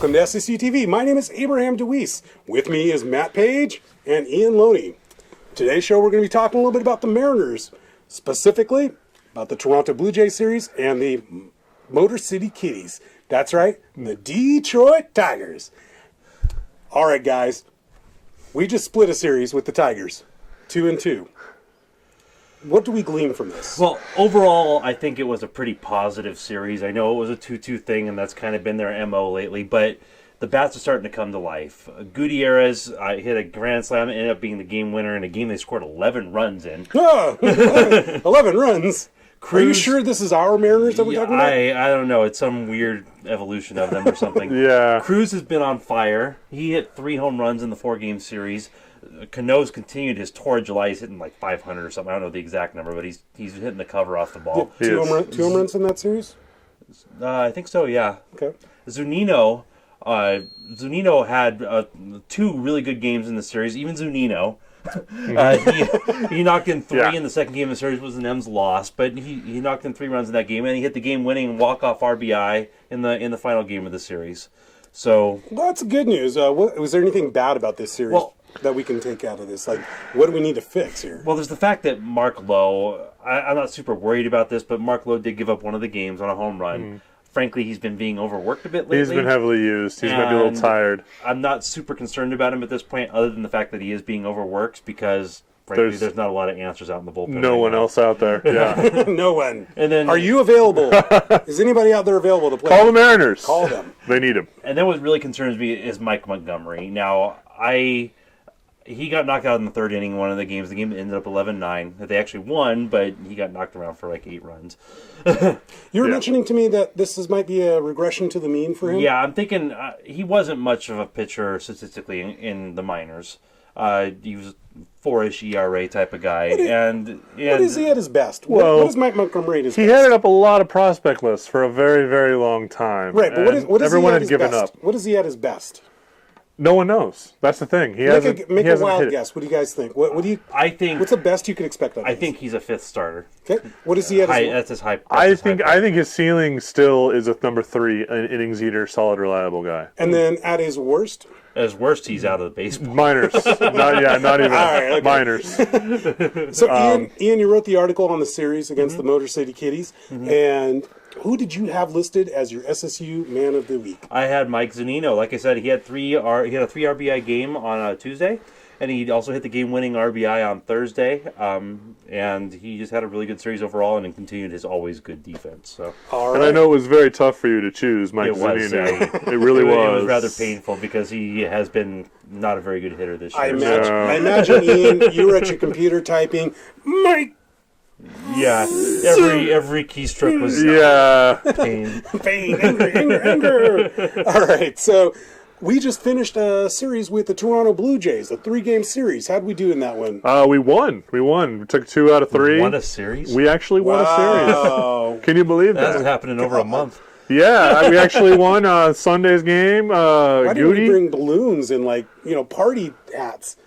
Welcome to SSU TV. My name is Abraham DeWeese. With me is Matt Page and Ian Loney. Today's show, we're going to be talking a little bit about the Mariners, specifically about the Toronto Blue Jays series and the Motor City Kitties. That's right, the Detroit Tigers. All right, guys, we just split a series with the Tigers, 2-2. What do we glean from this? Well, overall, I think it was a pretty positive series. I know it was a 2-2 thing, and that's kind of been their MO lately, but the bats are starting to come to life. Gutierrez hit a grand slam, ended up being the game winner in a game they scored 11 runs in. 11 runs? Cruz, are you sure this is our Mariners that we're talking about? I don't know. It's some weird evolution of them or something. Yeah. Cruz has been on fire. He hit 3 home runs in the 4-game series. Cano's continued his tour. July, he's hitting like 500 or something. I don't know the exact number, but he's hitting the cover off the ball. Two home runs in that series? I think so, yeah. Okay. Zunino had 2 really good games in the series. Even Zunino. He knocked in 3 in the second game of the series. Was an M's loss, but he knocked in 3 runs in that game, and he hit the game-winning walk-off RBI in the final game of the series. So that's good news. Was there anything bad about this series that we can take out of this? Like, what do we need to fix here? Well, there's the fact that Mark Lowe, I'm not super worried about this, but Mark Lowe did give up one of the games on a home run. Frankly, he's been being overworked a bit lately. He's been heavily used. He's might be a little tired. I'm not super concerned about him at this point, other than the fact that he is being overworked, because frankly, there's not a lot of answers out in the bullpen. No one else out there. Yeah. No one. And then, are you available? Is anybody out there available to play? Call the Mariners. Call them. They need him. And then what really concerns me is Mike Montgomery. Now, he got knocked out in the 3rd inning in one of the games. The game ended up 11-9. They actually won, but he got knocked around for like 8 runs. You were mentioning to me that might be a regression to the mean for him? Yeah, I'm thinking he wasn't much of a pitcher statistically in the minors. He was 4-ish ERA type of guy. What is he at his best? Well, what is Mike Montgomery at his best? He headed up a lot of prospect lists for a very, very long time. Right, but what is everyone he at had his given best? up. What is he at his best? No one knows. That's the thing. Make a wild guess. What do you guys think? What do you? What's the best you can expect of him? I think he's a 5th starter. Okay. What is he at? That's his high. I think his ceiling still is a number 3, an innings eater, solid, reliable guy. And then at his worst? At his worst, he's out of the baseball. Minors. not even right, okay. minors. So Ian, you wrote the article on the series against the Motor City Kitties, and who did you have listed as your SSU Man of the Week? I had Mike Zunino. Like I said, he had a 3 RBI game on Tuesday, and he also hit the game-winning RBI on Thursday. And he just had a really good series overall, and continued his always good defense. So, and I know it was very tough for you to choose Mike Zunino. It really was. It was rather painful because he has been not a very good hitter this year. I imagine Ian, you were at your computer typing Mike. Yeah, every keystroke was pain, anger. All right, so we just finished a series with the Toronto Blue Jays, a 3-game series. How'd we do in that one? We won. We took 2 out of 3. We won a series? We actually won a series. Can you believe that? That hasn't happened in over a month. Yeah, we actually won Sunday's game. Why didn't we bring balloons and party hats?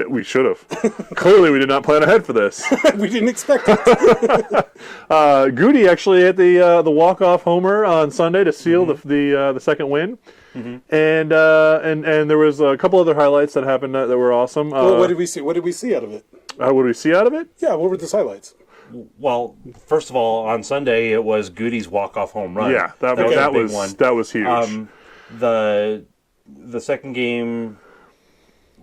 We should have. Clearly, we did not plan ahead for this. We didn't expect it. Goody actually hit the walk-off homer on Sunday to seal the second win. And there was a couple other highlights that happened that were awesome. What did we see? What did we see out of it? What did we see out of it? Yeah, what were the highlights? Well, first of all, on Sunday it was Goody's walk-off home run. Yeah, that was a big one. That was huge. The second game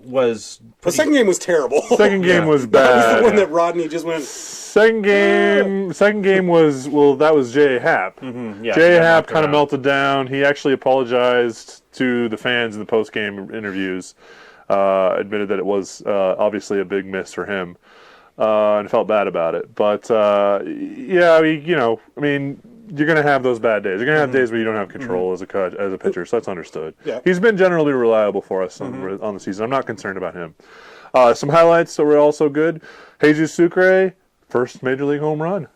was the second game was terrible. Second game was bad. That was the one that Rodney just went. Second game was that was J.A. Happ. J.A. Happ kind of melted down. He actually apologized to the fans in the post-game interviews. Admitted that it was obviously a big miss for him, and felt bad about it. But you're going to have those bad days. You're going to have days where you don't have control as a pitcher, so that's understood. Yeah. He's been generally reliable for us on the season. I'm not concerned about him. Some highlights that were also good. Jesus Sucre, first Major League home run.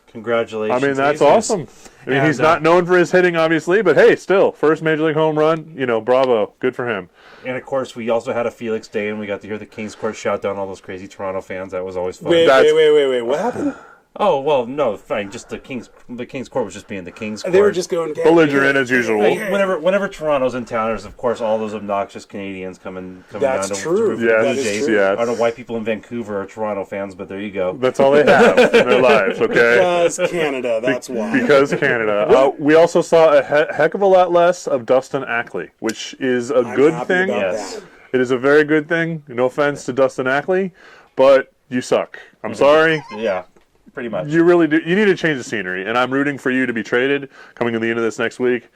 Congratulations. I mean, that's awesome. He's not known for his hitting, obviously, but hey, still, first Major League home run, bravo. Good for him. And, of course, we also had a Felix Day, and we got to hear the Kings Court shout down all those crazy Toronto fans. That was always fun. Wait. What happened? Oh well, no, fine. Just the King's Court was just being the King's Court. They were just going belligerent as usual. Whenever Toronto's in town, there's of course all those obnoxious Canadians coming That's down to true. root for the Yes, Blue Jays. yes. I don't know why people in Vancouver are Toronto fans, but there you go. That's all they have in their lives. Okay. Because Canada, that's why. Because Canada. We also saw a heck of a lot less of Dustin Ackley, which is a good happy thing. about Yes. that. It is a very good thing. No offense to Dustin Ackley, but you suck. I'm sorry. Yeah, pretty much. You really do. You need to change the scenery, and I'm rooting for you to be traded coming to the end of this next week.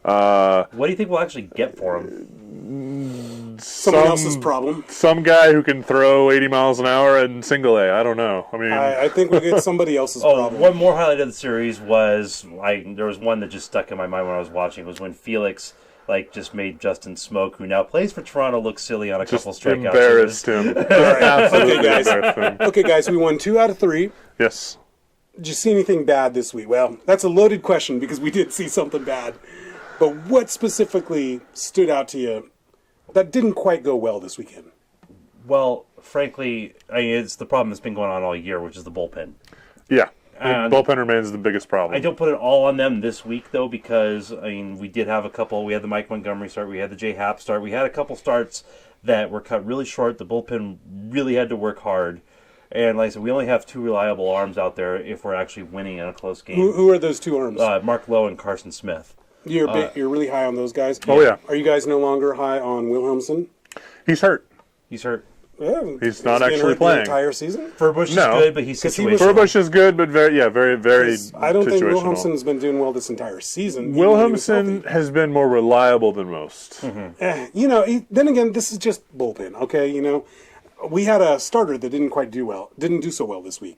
What do you think we'll actually get for him? Someone else's problem. Some guy who can throw 80 miles an hour and single A. I don't know. I mean, I think we'll get somebody else's Oh, problem. one more highlight of the series was there was one that just stuck in my mind when I was watching. Was when Felix just made Justin Smoke, who now plays for Toronto, look silly on a couple strikeouts. embarrassed him. Absolutely Okay, guys. embarrassed him. Okay, guys, we won 2 out of 3. Yes. Did you see anything bad this week? Well, that's a loaded question because we did see something bad. But what specifically stood out to you that didn't quite go well this weekend? Well, frankly, it's the problem that's been going on all year, which is the bullpen. Yeah. And bullpen remains the biggest problem. I don't put it all on them this week, though, because, we did have a couple. We had the Mike Montgomery start. We had the J. Happ start. We had a couple starts that were cut really short. The bullpen really had to work hard. And like I said, we only have 2 reliable arms out there if we're actually winning in a close game. Who are those 2 arms? Mark Lowe and Carson Smith. You're really high on those guys? Oh, yeah. Are you guys no longer high on Wilhelmson? He's hurt. He's hurt. Yeah, He's not been actually hurt playing. the entire season? Furbush is No. good, but he's 'Cause he was- situational. Furbush is good, but very, very I don't think situational. Wilhelmson's been doing well this entire season. even when he was Wilhelmson healthy. has been more reliable than most. Then again, this is just bullpen, okay? We had a starter that didn't do so well this week.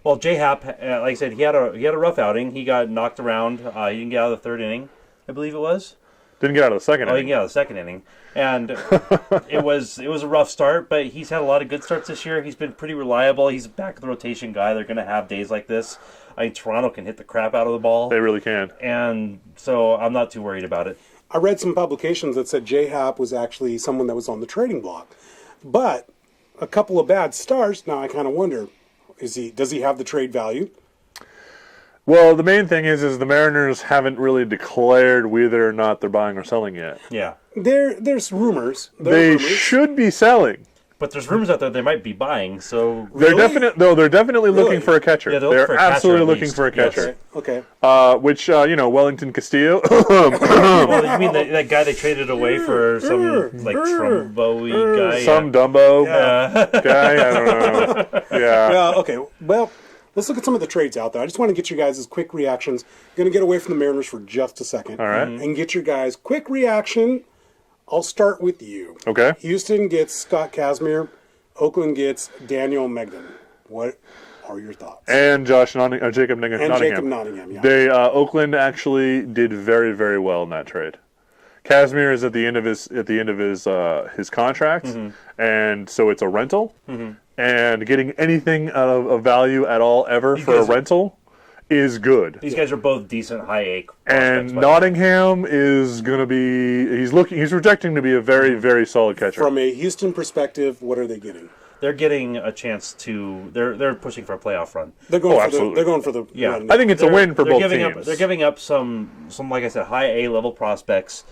Well, J. Happ, like I said, he had a rough outing. He got knocked around. He didn't get out of the 3rd inning, I believe it was. Didn't get out of the second Oh, he inning. didn't get out of the 2nd inning, and it was a rough start. But he's had a lot of good starts this year. He's been pretty reliable. He's a back of the rotation guy. They're going to have days like this. Toronto can hit the crap out of the ball, They really can. and so I'm not too worried about it. I read some publications that said J. Happ was actually someone that was on the trading block. But a couple of bad starts, now I kind of wonder, does he have the trade value? Well, the main thing is the Mariners haven't really declared whether or not they're buying or selling yet. Yeah, There's rumors. They should be selling. but there's rumors out there they might be buying. So They're Really? they're definitely Really? looking for a catcher. Yeah, they're looking for a catcher absolutely at looking least. for a Yes. catcher. Okay. Which Wellington Castillo. well, you mean that guy they traded away for some Trumbo guy? Some Dumbo Yeah. guy. I don't know. Yeah. Well, okay. Well, let's look at some of the trades out there. I just want to get you guys' quick reactions. Going to get away from the Mariners for just a second. All right. And get your guys' quick reaction. I'll start with you. Okay. Houston gets Scott Kazmir. Oakland gets Daniel Megden. What are your thoughts? And Jacob Nottingham. Jacob Nottingham, yeah. They Oakland actually did very, very well in that trade. Kazmir is at the end of his contract, and so it's a rental. And getting anything of value at all ever for a rental is good. These guys are both decent high A prospects, And by the way. Nottingham is going to be he's projecting to be a very, very solid catcher. From a Houston perspective, what are they getting? They're getting a chance to. They're pushing for a playoff run. They're going for absolutely. they're going for the Yeah. run. I think it's a win for They're both giving teams. they're giving up some like I said, high A level prospects.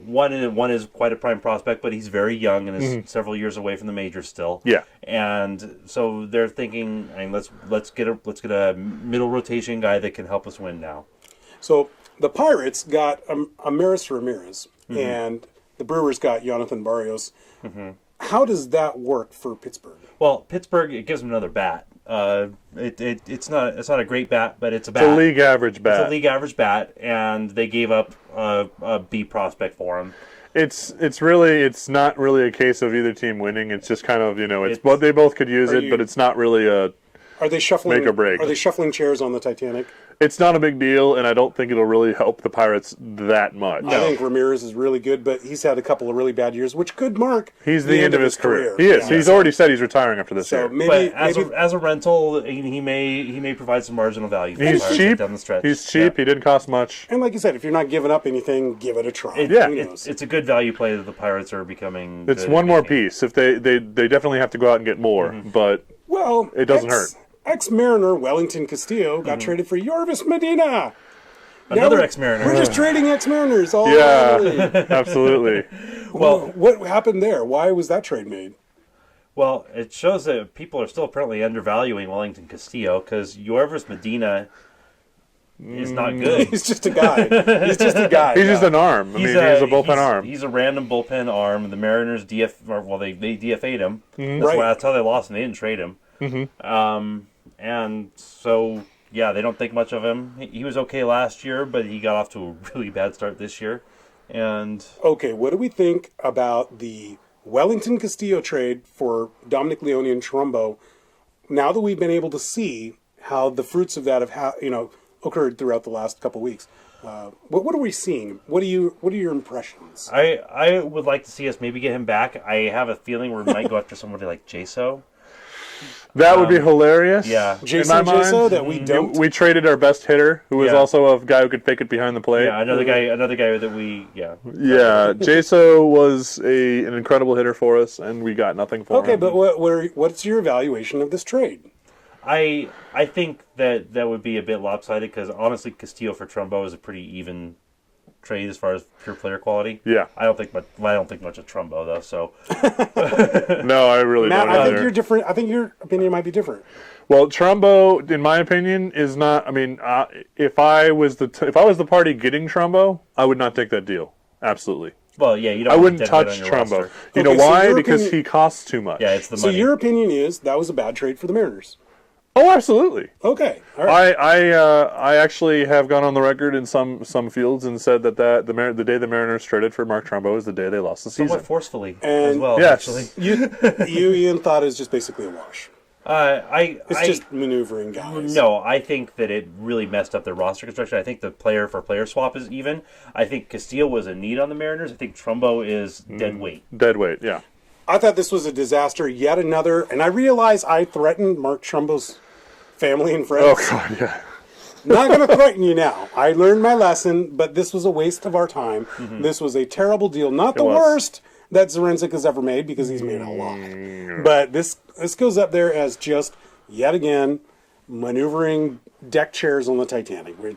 One is quite a prime prospect, but he's very young and is several years away from the majors still. Yeah. And so they're thinking, let's get a middle rotation guy that can help us win now. So the Pirates got Ramirez, and the Brewers got Jonathan Barrios. How does that work for Pittsburgh? Well, Pittsburgh, it gives them another bat. It's not a great bat, but it's a bat. It's a league average bat. It's a league average bat, and they gave up a B prospect for him. It's not really a case of either team winning. It's just kind of but they both could use it, but it's not really a. Are they shuffling? Make or break. Are they shuffling chairs on the Titanic? It's not a big deal, and I don't think it'll really help the Pirates that much. I think Ramirez is really good, but he's had a couple of really bad years, which could mark He's the end of his career. He is. Yeah. He's already said he's retiring after this So year. maybe, But as a rental, he may provide some marginal value. For the He's Pirates cheap. down the stretch. He's cheap. He didn't cost much. and like you said, if you're not giving up anything, give it a try. Yeah. Who knows? It's a good value play that the Pirates are becoming. It's good one at more making. piece. If they definitely have to go out and get more, but Well, It doesn't hurt. ex-Mariner Wellington Castillo got traded for Yorvis Medina. Another ex-Mariner. We're just trading ex-Mariners all Yeah, over the league. absolutely. Well, what happened there? Why was that trade made? Well, it shows that people are still apparently undervaluing Wellington Castillo because Yorvis Medina is not good. He's just a guy. He's just a guy. He's just an arm. He's a bullpen arm. He's a random bullpen arm. The Mariners they DFA'd him. Right. That's how they lost, and they didn't trade him. And so, yeah, they don't think much of him. He was okay last year, but he got off to a really bad start this year. And Okay, what do we think about the Wellington Castillo trade for Dominic Leone and Trumbo? Now that we've been able to see how the fruits of that have occurred throughout the last couple weeks, what are we seeing? What are your impressions? I would like to see us maybe get him back. I have a feeling we might go after somebody like Jaso. That would be hilarious. Yeah. Jason Jaso that we don't. We traded our best hitter, who was Yeah. also a guy who could fake it behind the plate. Yeah, another guy that we Yeah, Jaso was an incredible hitter for us, and we got nothing for him. Okay, but what's your evaluation of this trade? I think that would be a bit lopsided because honestly, Castillo for Trumbo is a pretty even trade as far as pure player quality. Yeah. I don't think much of Trumbo though. So No, I really Matt, don't I think either. you're different. I think your opinion might be different. Well, Trumbo, in my opinion, is not. I mean, if I was the party getting Trumbo, I would not take that deal. Absolutely, well, yeah, you don't. I want wouldn't dead weight touch on your Trumbo. roster. You know Okay, so why? your Because opinion- he costs too much. Yeah, it's the So money. your opinion is that was a bad trade for the Mariners. Oh, absolutely. Okay, all right. I actually have gone on the record in some fields and said that the day the Mariners traded for Mark Trumbo is the day they lost the season. Somewhat forcefully as And- well. Yes. Actually, you Ian thought it was just basically a wash. It's I just maneuvering guys. No, I think that it really messed up their roster construction. I think the player for player swap is even. I think Castillo was a need on the Mariners. I think Trumbo is dead weight. Dead weight. Yeah. I thought this was a disaster. Yet another, and I realize I threatened Mark Trumbo's family and friends. Oh God. Yeah. Not going to threaten you now. I learned my lesson, but this was a waste of our time. This was a terrible deal. Not the was. worst that Zarenzik has ever made, because he's made a lot. But this goes up there as just, yet again, maneuvering deck chairs on the Titanic. Where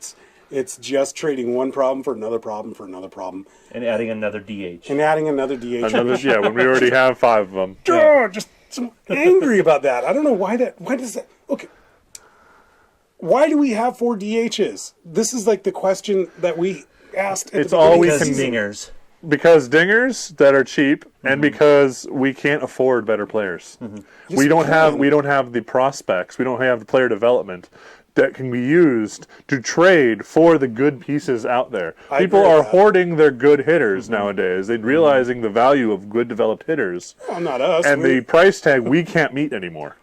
it's just trading one problem for another problem for another problem. And adding another DH. And adding another DH. Yeah. When we already have 5 of them. Just so angry about that. I don't know why does that... Okay. Why do we have 4 DHs? This is like the question that we asked at It's the all beginning we of the Because season. dingers. Because dingers that are cheap, and because we can't afford better players. We don't have the prospects. We don't have the player development that can be used to trade for the good pieces out there. I People agree with are that. hoarding their good hitters nowadays. They're realizing the value of good developed hitters, Well, not us. and the price tag we can't meet anymore.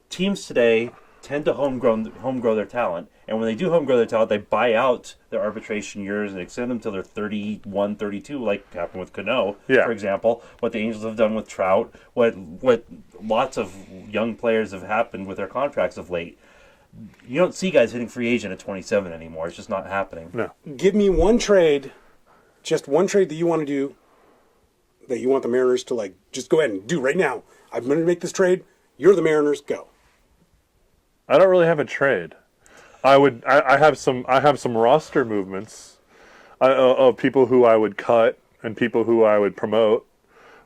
Teams today tend to home grow their talent, and when they do home grow their talent, they buy out their arbitration years and extend them till they're 31, 32, like happened with Cano, Yeah. for example. What the Angels have done with Trout, what lots of young players have happened with their contracts of late. You don't see guys hitting free agent at 27 anymore. It's just not happening. No. Give me one trade, just one trade that you want to do, that you want the Mariners to just go ahead and do right now. I'm going to make this trade. You're the Mariners. Go. I don't really have a trade. I have some roster movements of people who I would cut and people who I would promote.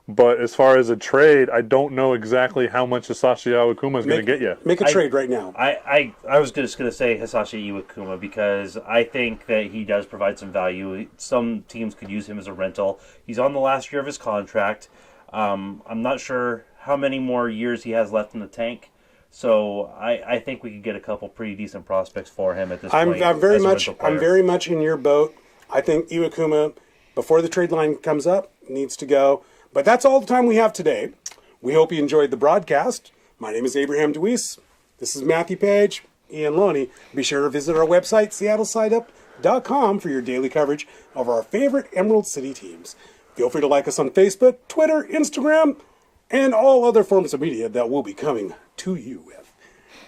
But as far as a trade, I don't know exactly how much Hisashi Iwakuma is going to get you. Make a trade right now. I was just going to say Hisashi Iwakuma because I think that he does provide some value. Some teams could use him as a rental. He's on the last year of his contract. I'm not sure how many more years he has left in the tank. So I think we could get a couple pretty decent prospects for him at this point. I'm very as a much rental player. I'm very much in your boat. I think Iwakuma, before the trade line comes up, needs to go. But that's all the time we have today. We hope you enjoyed the broadcast. My name is Abraham DeWeese. This is Matthew Page, Ian Loney. Be sure to visit our website, seattlesideup.com, for your daily coverage of our favorite Emerald City teams. Feel free to like us on Facebook, Twitter, Instagram, and all other forms of media that we'll be coming to you with.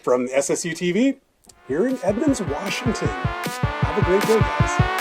From SSU TV, here in Edmonds, Washington. Have a great day, guys.